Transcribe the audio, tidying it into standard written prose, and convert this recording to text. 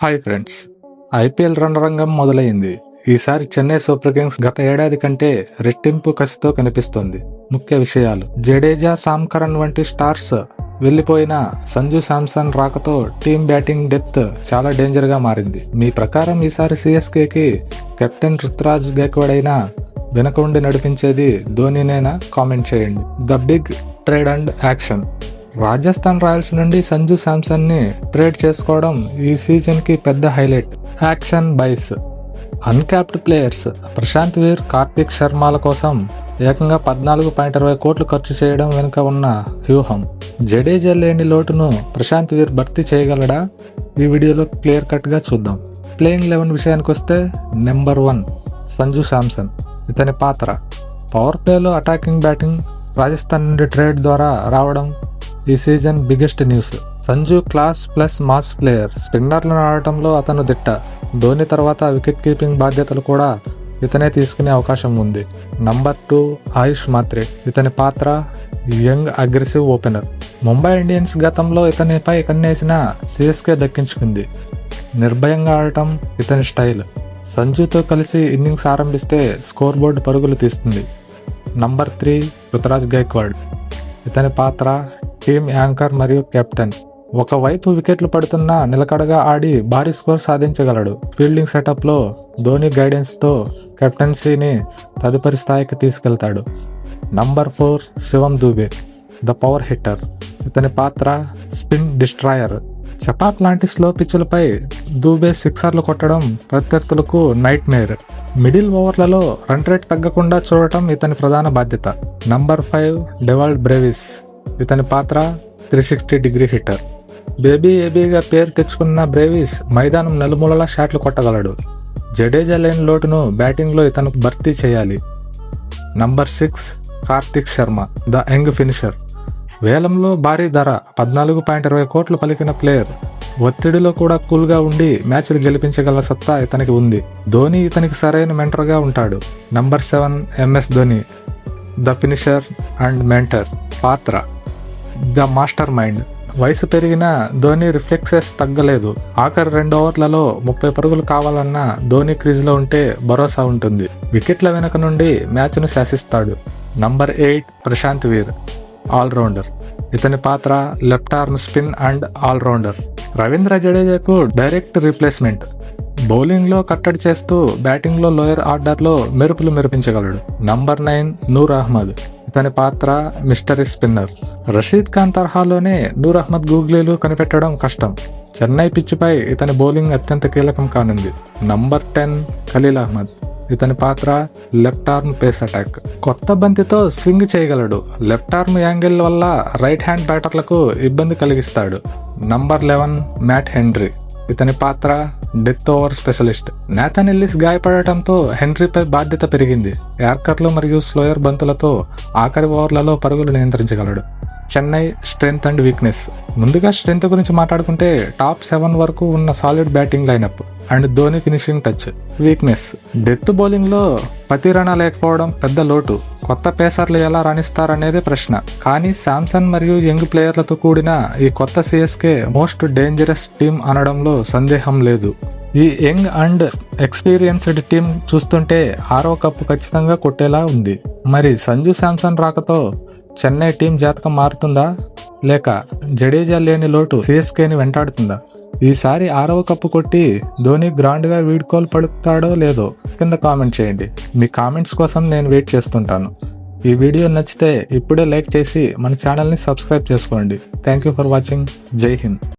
Hi friends, IPL రణరంగం మొదలైంది. ఈసారి Chennai super Kings గత ఏడాది కంటే రెట్టింపు కసితో కనిపిస్తోంది. ముఖ్య విషయాలు: జడేజా, సామ్ కరణ్ వంటి స్టార్స్ వెళ్లిపోయిన సంజు శాంసన్ రాకతో టీం బ్యాటింగ్ డెప్త్ చాలా డేంజర్ గా మారింది. మీ ప్రకారం ఈసారి సిఎస్కేకి కెప్టెన్ రుతురాజ్ గైక్వాడ్ అయినా వెనక ఉండి నడిపించేది ధోనీనేనా? కామెంట్ చేయండి. The big trade and action: Rajasthan Royals నుండి సంజు శాంసన్ ని ట్రేడ్ చేసుకోవడం ఈ సీజన్ కి పెద్ద highlight. Auction buys: uncapped players Prashant Veer, Kartik శర్మల కోసం ఏకంగా 14.20 కోట్లు ఖర్చు చేయడం వెనుక ఉన్న వ్యూహం. జడేజా లేని లోటును ప్రశాంత్ వీర్ భర్తీ చేయగలడా? ఈ వీడియోలో క్లియర్ కట్ గా చూద్దాం. ప్లేయింగ్ 11 విషయానికి వస్తే, నెంబర్ 1 సంజు శాంసన్. ఇతని పాత్ర: పవర్ ప్లేలో అటాకింగ్ బ్యాటింగ్. రాజస్థాన్ నుండి ట్రేడ్ ద్వారా రావడం ఈ season biggest news. Sanju class plus mass player. స్పిన్నర్లను ఆడటంలో అతను దిట్ట. ధోని తర్వాత వికెట్ కీపింగ్ బాధ్యతలు కూడా ఇతనే తీసుకునే అవకాశం ఉంది. నంబర్ 2 ఆయుష్ మాత్రే. ఇతని పాత్ర: young aggressive opener. Mumbai Indians గతంలో ఇతనిపై కన్నేసిన సిఎస్కే దక్కించుకుంది. నిర్భయంగా ఆడటం ఇతని స్టైల్. సంజుతో కలిసి ఇన్నింగ్స్ ఆరంభిస్తే స్కోర్ బోర్డు పరుగులు తీస్తుంది. నంబర్ 3 రుతురాజ్ గైక్వాడ్. ఇతని పాత్ర: టీమ్ యాంకర్ మరియు కెప్టెన్. ఒకవైపు వికెట్లు పడుతున్నా నిలకడగా ఆడి భారీ స్కోర్ సాధించగలడు. ఫీల్డింగ్ సెటప్లో ధోని గైడెన్స్తో కెప్టెన్సీని తదుపరి స్థాయికి తీసుకెళ్తాడు. Number 4 Shivam Dube. The power hitter. ఇతని పాత్ర: స్పిన్ డిస్ట్రాయర్. చపాక్ లాంటి స్లో పిచ్చులపై దూబే సిక్సర్లు కొట్టడం ప్రత్యర్థులకు నైట్ మేర్. మిడిల్ ఓవర్లలో రన్ రేట్ తగ్గకుండా చూడటం ఇతని ప్రధాన బాధ్యత. Number 5 Dewald Brevis. ఇతని పాత్ర: 360 డిగ్రీ హిట్టర్. ఏబీగా పేరు తెచ్చుకున్న బ్రేవిస్ మైదానం నలుమూలలా షాట్లు కొట్టగలడు. జడేజా లేని లోటును బ్యాటింగ్లో ఇతను భర్తీ చేయాలి. Number 6 Karthik Sharma. The young finisher. వేలంలో భారీ ధర 14.20 కోట్లు పలికిన ప్లేయర్. ఒత్తిడిలో కూడా కూల్గా ఉండి మ్యాచ్లు గెలిపించగల సత్తా ఇతనికి ఉంది. ధోని ఇతనికి సరైన మెంటర్గా ఉంటాడు. Number 7 MS Dhoni. The finisher and mentor. పాత్ర: ద మాస్టర్ మైండ్. వయసు పెరిగిన ధోని రిఫ్లెక్సెస్ తగ్గలేదు. ఆఖరి 2 ఓవర్లలో 30 పరుగులు కావాలన్నా ధోని క్రీజ్లో ఉంటే భరోసా ఉంటుంది. వికెట్ల వెనక నుండి మ్యాచ్ను శాసిస్తాడు. నంబర్ 8 ప్రశాంత్ వీర్. ఆల్రౌండర్. ఇతని పాత్ర: left arm spin and allrounder. Ravindra జడేజాకు డైరెక్ట్ రీప్లేస్మెంట్. బౌలింగ్లో కట్టడి చేస్తూ బ్యాటింగ్లో లోయర్ ఆర్డర్లో మెరుపులు మెరిపించగలడు. నంబర్ 9 నూర్ అహ్మద్. ఇతని పాత్ర: మిస్టరీ స్పిన్నర్. రషీద్ ఖాన్ తరహాలోనే నూర్ అహ్మద్ గూగ్లీలు కనిపెట్టడం కష్టం. చెన్నై పిచ్చిపై ఇతని బౌలింగ్ అత్యంత కీలకం కానుంది. నంబర్ 10 ఖలీల్ అహ్మద్. ఇతని పాత్ర: లెఫ్ట్ ఆర్మ్ పేస్ అటాక్. కొత్త బంతితో స్వింగ్ చేయగలడు. లెఫ్ట్ ఆర్మ్ యాంగిల్ వల్ల రైట్ హ్యాండ్ బ్యాటర్లకు ఇబ్బంది కలిగిస్తాడు. Number 11 Matt Henry. ఇతని పాత్ర: death over specialist. Nathan Ellis గాయపడటంతో హెన్రీపై బాధ్యత పెరిగింది. యార్కర్లు మరియు స్లోయర్ బంతులతో ఆఖరి ఓవర్లలో పరుగులు నియంత్రించగలడు. Chennai strength and weakness. ముందుగా స్ట్రెంగ్త్ గురించి మాట్లాడుకుంటే టాప్ 7 వరకు ఉన్న solid batting lineup and Dhoni finishing touch. Weakness: death బౌలింగ్లో పతిరణ లేకపోవడం పెద్ద లోటు. కొత్త పేసర్లు ఎలా రాణిస్తారనేదే ప్రశ్న. కానీ శాంసన్ మరియు యంగ్ ప్లేయర్లతో కూడిన ఈ కొత్త సిఎస్కే మోస్ట్ డేంజరస్ టీం అనడంలో సందేహం లేదు. ఈ యంగ్ అండ్ ఎక్స్పీరియన్స్డ్ టీం చూస్తుంటే 6వ కప్పు ఖచ్చితంగా కొట్టేలా ఉంది. మరి సంజు శాంసన్ రాకతో చెన్నై టీం జాతకం మారుతుందా, లేక జడేజా లేని లోటు సిఎస్కేని వెంటాడుతుందా? ఈసారి 6వ కప్పు కొట్టి ధోని గ్రాండ్గా వీడ్కోలు పలుకుతాడో లేదో కింద కామెంట్ చేయండి. మీ కామెంట్స్ కోసం నేను వెయిట్ చేస్తుంటాను. ఈ వీడియో నచ్చితే ఇప్పుడే లైక్ చేసి మన ఛానల్ని సబ్స్క్రైబ్ చేసుకోండి. Thank you for watching. జై హింద్.